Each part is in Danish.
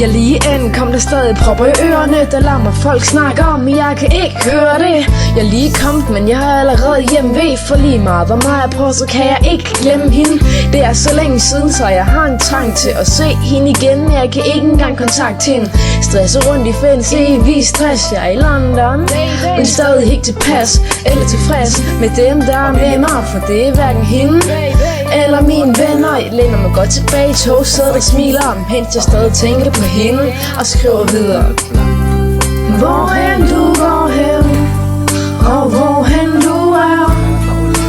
Jeg lige end kom der stadig propper i ørerne, der lader mig folk snakke om, men jeg kan ikke høre det. Jeg er lige kommet, men jeg er allerede hjemme ved, for lige meget hvor meget jeg prøver, så kan jeg ikke glemme hende. Det er så længe siden, så jeg har en trang til at se hende igen, men jeg kan ikke engang kontakte hende. Stresser rundt i fans, evig stress, jeg er i London, men stadig ikke tilpas eller tilfreds med dem, der er med mig, for det er hverken hende eller mine venner. Jeg læner mig godt tilbage i togsædet og smiler, mens jeg stadig tænker på hende og skriver videre. Hvorhen du går hen, og hvorhen du er,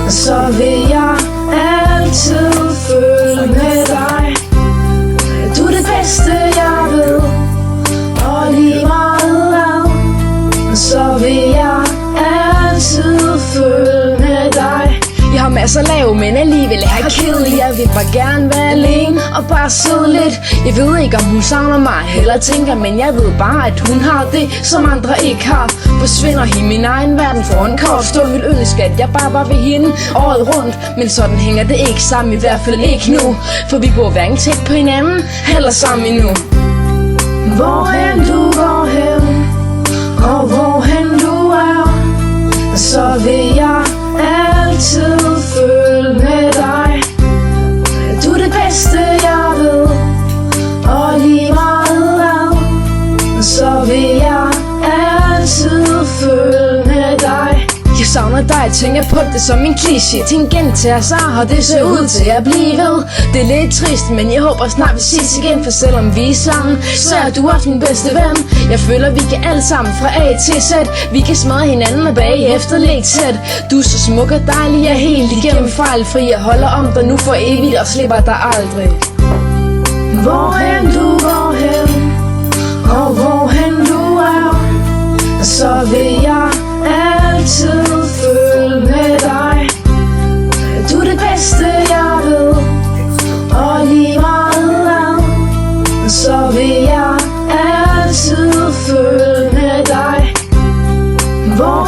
så vil jeg altid følge med dig. Du er det bedste jeg ved, og lige meget hvad, så vil jeg altid følge med dig. Jeg har masser at lave, men alligevel er jeg kedelig. Jeg vil bare gerne være alene og bare sidde lidt. Jeg ved ikke om hun savner mig eller tænker, men jeg ved bare at hun har det som andre ikke har. Forsvinder i min egen verden for en kort stund. Vil ønske at jeg bare var ved hende året rundt, men sådan hænger det ikke sammen, i hvert fald ikke nu. For vi bor hverken tæt på hinanden eller sammen endnu. Hvorhen du går hen, og hvorhen du er, så vil jeg altid følge med dig. Du er det bedste jeg ved, og lige meget hvad, så vil jeg altid følge med dig. Jeg savner dig, tænker på det som en kliché. Ting gentager sig, og det ser ud til at blive ved. Det er lidt trist, men jeg håber snart vi ses igen. For selvom vi er sammen, så er du også min bedste ven. Jeg føler vi kan alle sammen fra A til Z. Vi kan smadre hinanden og bagefter lægge tæt. Du er så smuk og dejlig, jeg er helt igennem fejlfri. Jeg holder om dig nu for evigt og slipper dig aldrig. Hvorhen du går hen, og hvorhen du er, så vil jeg altid følge med dig. Du er det bedste jeg ved, og lige meget hvad, så vil jeg altid følge med dig. Hvor